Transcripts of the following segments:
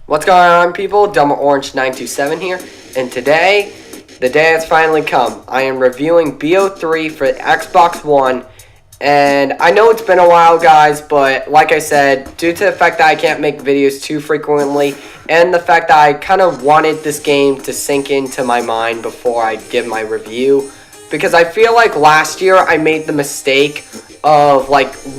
What's going on, people? Dumb Orange 927 here, and today, the day has finally come. I am reviewing BO3 for Xbox One, and I know it's been a while, guys, but like I said, due to the fact that I can't make videos too frequently, and the fact that I kind of wanted this game to sink into my mind before I give my review, because I feel like last year I made the mistake of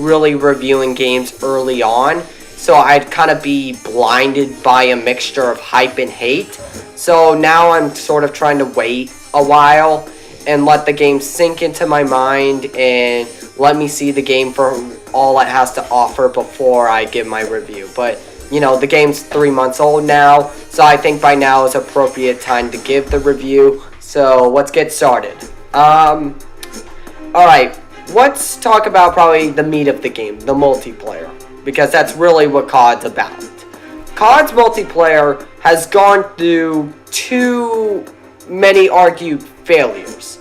really reviewing games early on. So I'd kind of be blinded by a mixture of hype and hate. So now I'm sort of trying to wait a while and let the game sink into my mind and let me see the game for all it has to offer before I give my review. But, you know, the game's 3 months old now, so I think by now is appropriate time to give the review. So let's get started. Alright, let's talk about probably the meat of the game, the multiplayer. Because that's really what COD's about. COD's multiplayer has gone through too many argued failures.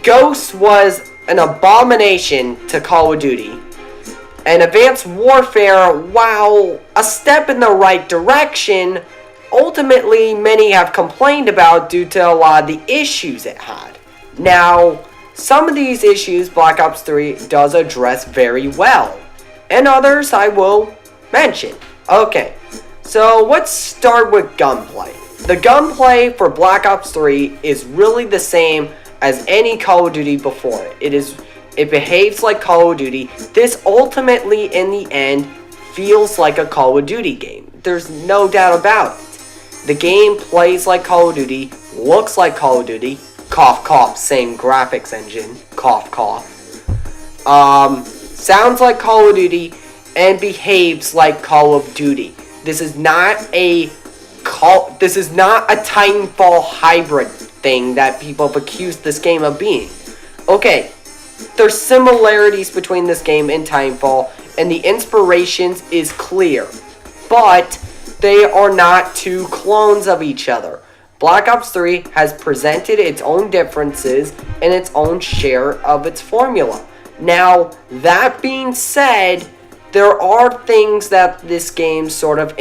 Ghost was an abomination to Call of Duty. And Advanced Warfare, while a step in the right direction, ultimately many have complained about due to a lot of the issues it had. Now, some of these issues Black Ops 3 does address very well. And others I will mention. Okay, so let's start with gunplay. The gunplay for Black Ops 3 is really the same as any Call of Duty before it. It behaves like Call of Duty. This ultimately, in the end, feels like a Call of Duty game. There's no doubt about it. The game plays like Call of Duty, looks like Call of Duty. Cough, cough, same graphics engine. Cough, cough. Sounds like Call of Duty and behaves like Call of Duty. This is not a Titanfall hybrid thing that people have accused this game of being. Okay, there's similarities between this game and Titanfall, and the inspirations is clear, but they are not two clones of each other. Black Ops 3 has presented its own differences and its own share of its formula. Now, that being said, there are things that this game sort of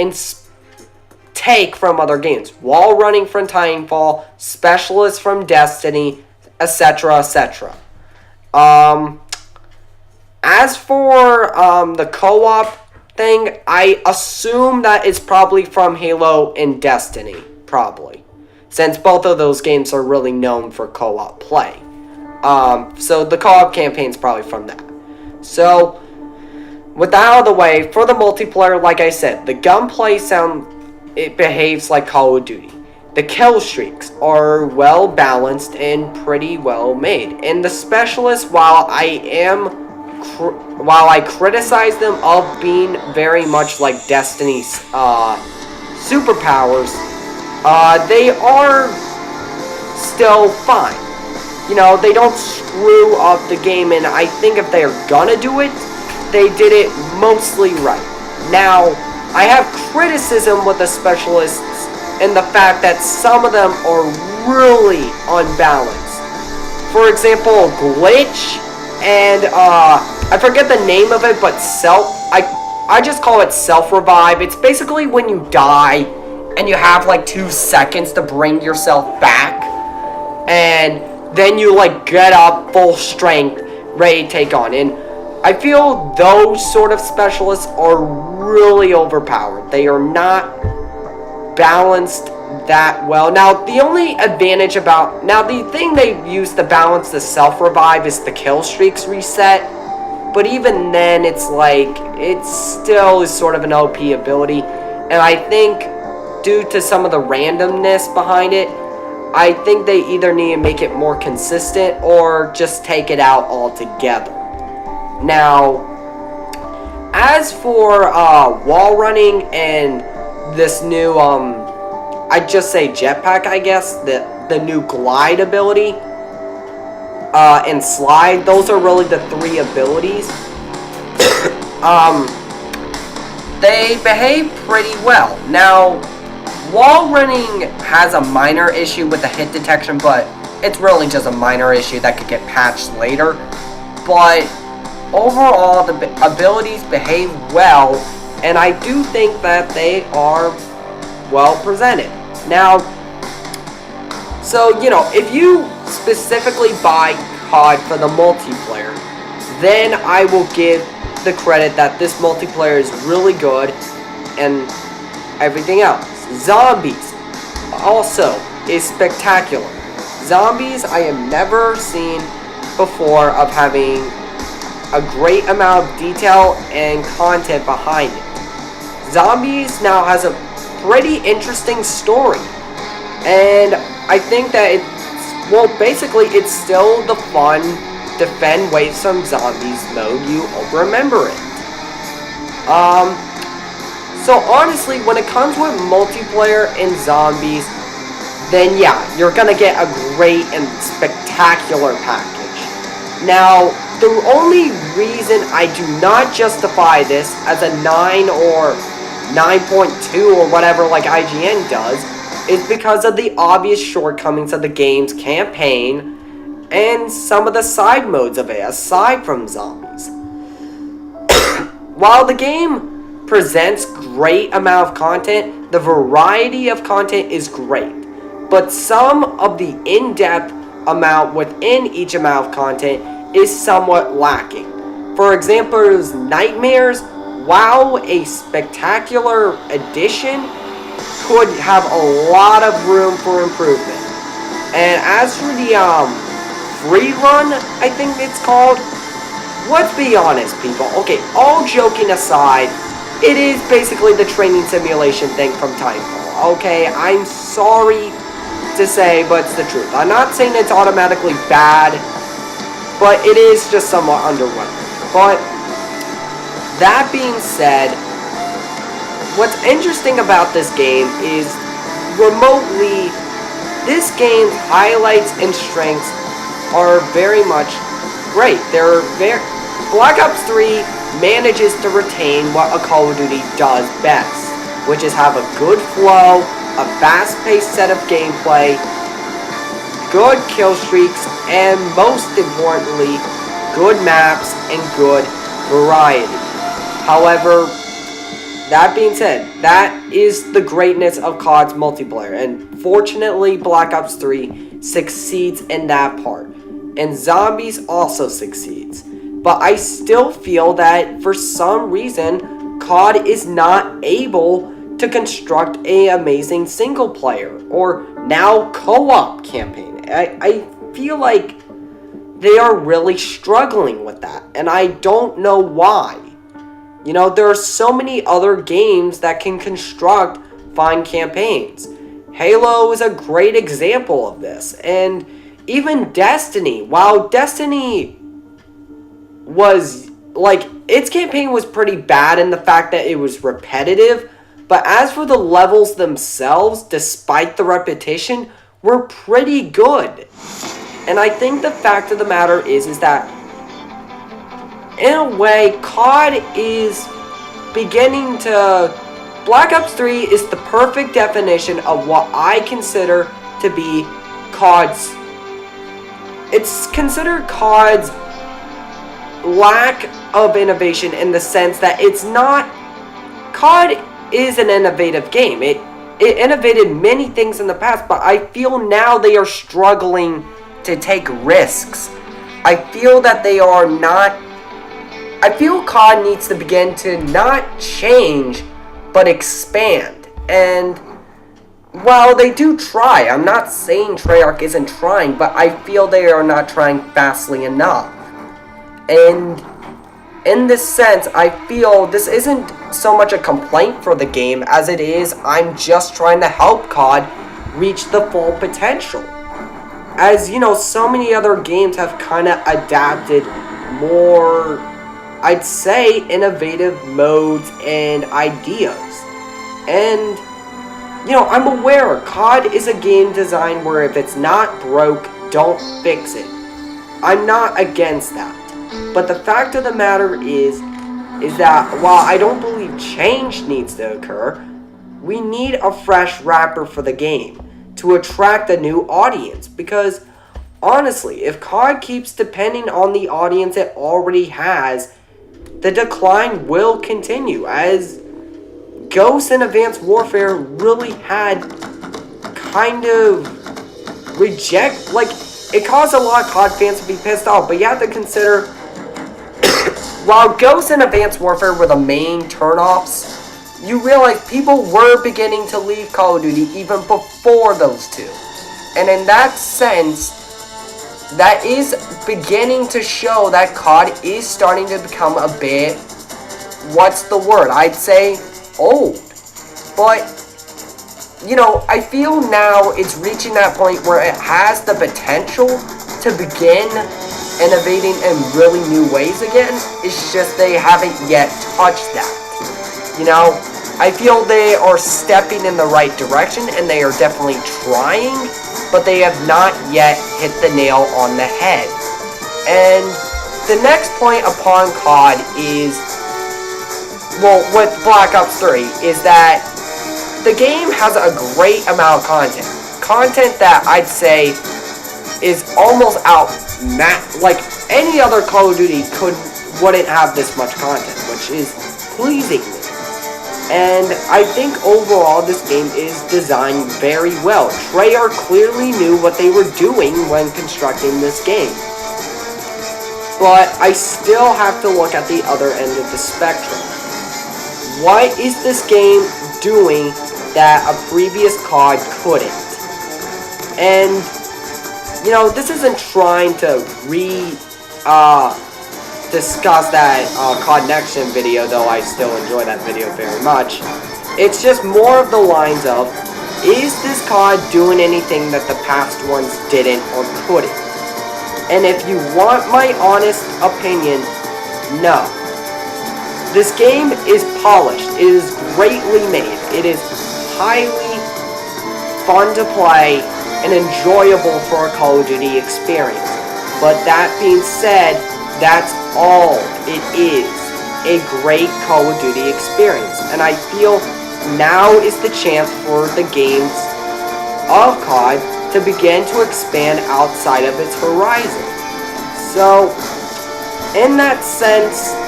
take from other games. Wall running from Titanfall, Specialists from Destiny, etc., etc. As for the co-op thing, I assume that it's probably from Halo and Destiny, probably. Since both of those games are really known for co-op play. So the co-op campaign's probably from that. So, with that out of the way, for the multiplayer, like I said, the gunplay it behaves like Call of Duty. The kill streaks are well balanced and pretty well made. And the specialists, while I criticize them of being very much like Destiny's superpowers, they are still fine. You know, they don't screw up the game, and I think if they're gonna do it, they did it mostly right. Now, I have criticism with the specialists in the fact that some of them are really unbalanced. For example, Glitch, and I forget the name of it, but I just call it self-revive. It's basically when you die, and you have 2 seconds to bring yourself back, and then you get up full strength, ready to take on. And I feel those sort of specialists are really overpowered. They are not balanced that well. Now, the only advantage the thing they use to balance the self-revive is the kill streaks reset. But even then, it still is sort of an OP ability. And I think, due to some of the randomness behind it, I think they either need to make it more consistent or just take it out altogether. Now, as for wall running and this new, I'd just say jetpack, I guess, the new glide ability and slide, those are really the 3 abilities. They behave pretty well. Now, wall running has a minor issue with the hit detection, but it's really just a minor issue that could get patched later. But overall, the abilities behave well, and I do think that they are well presented. Now, so, if you specifically buy COD for the multiplayer, then I will give the credit that this multiplayer is really good and everything else. Zombies also is spectacular. Zombies I have never seen before of having a great amount of detail and content behind it. Zombies now has a pretty interesting story, and I think that basically it's still the fun defend waves from zombies mode. You remember it. So honestly, when it comes with multiplayer and zombies, then yeah, you're gonna get a great and spectacular package. Now, the only reason I do not justify this as a 9 or 9.2 or whatever like IGN does is because of the obvious shortcomings of the game's campaign and some of the side modes of it aside from zombies. While the game presents great amount of content, the variety of content is great, but some of the in-depth amount within each amount of content is somewhat lacking. For example, Nightmares, while a spectacular addition, could have a lot of room for improvement. And as for the free run, I think it's called, let's be honest, people. Okay, all joking aside, it is basically the training simulation thing from Titanfall. Okay, I'm sorry to say, but it's the truth. I'm not saying it's automatically bad, but it is just somewhat underwhelming. But that being said, what's interesting about this game is remotely, this game's highlights and strengths are very much great. Black Ops 3 manages to retain what a Call of Duty does best, which is have a good flow, a fast-paced set of gameplay, good kill streaks, and most importantly, good maps and good variety. However, that being said, that is the greatness of COD's multiplayer, and fortunately, Black Ops 3 succeeds in that part, and Zombies also succeeds. But I still feel that for some reason, COD is not able to construct an amazing single player or now co-op campaign. I feel like they are really struggling with that, and I don't know why. There are so many other games that can construct fine campaigns. Halo is a great example of this, and even Destiny, while Destiny was, its campaign was pretty bad in the fact that it was repetitive, but as for the levels themselves, despite the repetition, were pretty good. And I think the fact of the matter is that, in a way, COD is beginning to... Black Ops 3 is the perfect definition of what I consider to be COD's... It's considered COD's lack of innovation in the sense that it's not... COD is an innovative game. It innovated many things in the past, but I feel now they are struggling to take risks. I feel that they are not... I feel COD needs to begin to not change, but expand. And while they do try, I'm not saying Treyarch isn't trying, but I feel they are not trying fastly enough. And in this sense, I feel this isn't so much a complaint for the game as it is I'm just trying to help COD reach the full potential. As so many other games have kind of adapted more, I'd say, innovative modes and ideas. And, I'm aware COD is a game design where if it's not broke, don't fix it. I'm not against that. But the fact of the matter is that while I don't believe change needs to occur, we need a fresh wrapper for the game to attract a new audience. Because, honestly, if COD keeps depending on the audience it already has, the decline will continue as Ghosts and Advanced Warfare really had kind of it caused a lot of COD fans to be pissed off, but you have to consider, while Ghosts and Advanced Warfare were the main turnoffs, you realize people were beginning to leave Call of Duty even before those two. And in that sense, that is beginning to show that COD is starting to become a bit, what's the word? I'd say old. But, you know, I feel now it's reaching that point where it has the potential to begin innovating in really new ways again. It's just they haven't yet touched that. You know, I feel they are stepping in the right direction and they are definitely trying, but they have not yet hit the nail on the head. And the next point upon COD is, well, with Black Ops 3, is that the game has a great amount of content. Content that I'd say is almost like any other Call of Duty wouldn't have this much content, which is pleasing me. And I think overall this game is designed very well. Treyarch clearly knew what they were doing when constructing this game. But I still have to look at the other end of the spectrum. What is this game doing that a previous COD couldn't? And, you know, this isn't trying to discuss that COD Next Gen video, though I still enjoy that video very much. It's just more of the lines of, is this COD doing anything that the past ones didn't or couldn't? And if you want my honest opinion, no. This game is polished. It is greatly made. It is highly fun to play and enjoyable for a Call of Duty experience. But that being said, that's all it is. A great Call of Duty experience. And I feel now is the chance for the games of COD to begin to expand outside of its horizon. So, in that sense,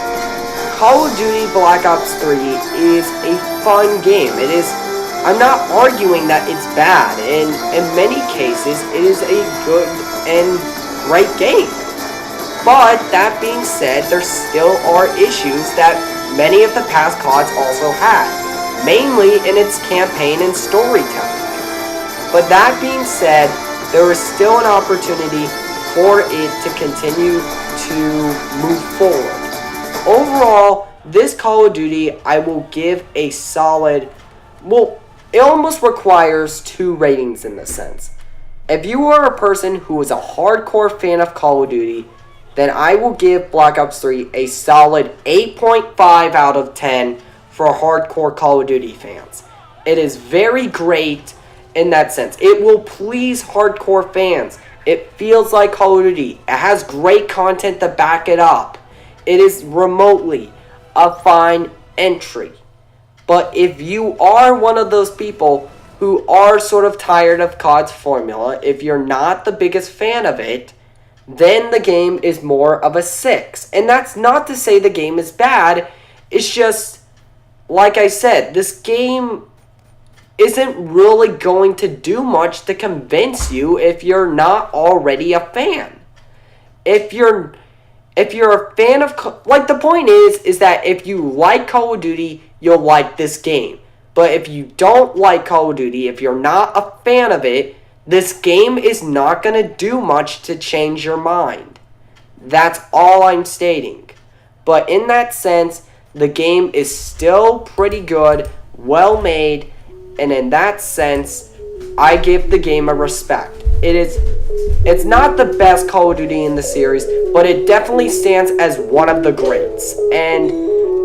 Call of Duty Black Ops 3 is a fun game. It is, I'm not arguing that it's bad. In many cases, it is a good and great game. But, that being said, there still are issues that many of the past CODs also had, mainly in its campaign and storytelling. But that being said, there is still an opportunity for it to continue to move forward. Overall, this Call of Duty, I will give a solid, well, it almost requires 2 ratings in this sense. If you are a person who is a hardcore fan of Call of Duty, then I will give Black Ops 3 a solid 8.5 out of 10 for hardcore Call of Duty fans. It is very great in that sense. It will please hardcore fans. It feels like Call of Duty. It has great content to back it up. It is remotely a fine entry. But if you are one of those people who are sort of tired of COD's formula, if you're not the biggest fan of it, then the game is more of a 6. And that's not to say the game is bad. It's just, like I said, this game isn't really going to do much to convince you if you're not already a fan. If you're a fan of, like, the point is that if you like Call of Duty, you'll like this game. But if you don't like Call of Duty, if you're not a fan of it, this game is not going to do much to change your mind. That's all I'm stating. But in that sense, the game is still pretty good, well made, and in that sense, I give the game a respect. It's not the best Call of Duty in the series, but it definitely stands as one of the greats. And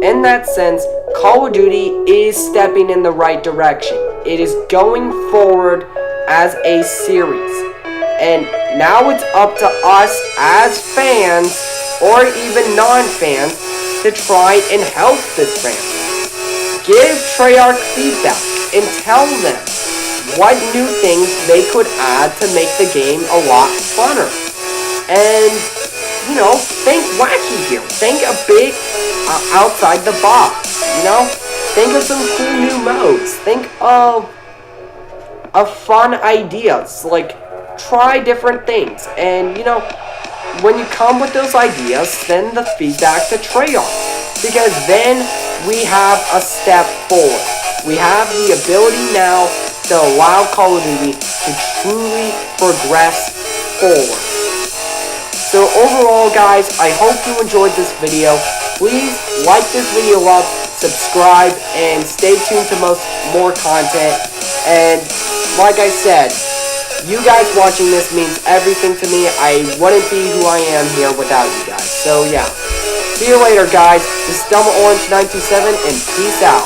in that sense, Call of Duty is stepping in the right direction. It is going forward as a series. And now it's up to us as fans, or even non-fans, to try and help this franchise. Give Treyarch feedback and tell them what new things they could add to make the game a lot funner. And, you know, think wacky here. Think a bit outside the box, you know? Think of some cool new modes. Think of fun ideas. Like, try different things. And, you know, when you come with those ideas, send the feedback to Treyarch. Because then we have a step forward. We have the ability now to allow Call of Duty to truly progress forward. So overall, guys, I hope you enjoyed this video. Please like this video up, subscribe, and stay tuned to more content. And like I said, you guys watching this means everything to me. I wouldn't be who I am here without you guys. So yeah, see you later, guys. This is DelmaOrange927, and peace out.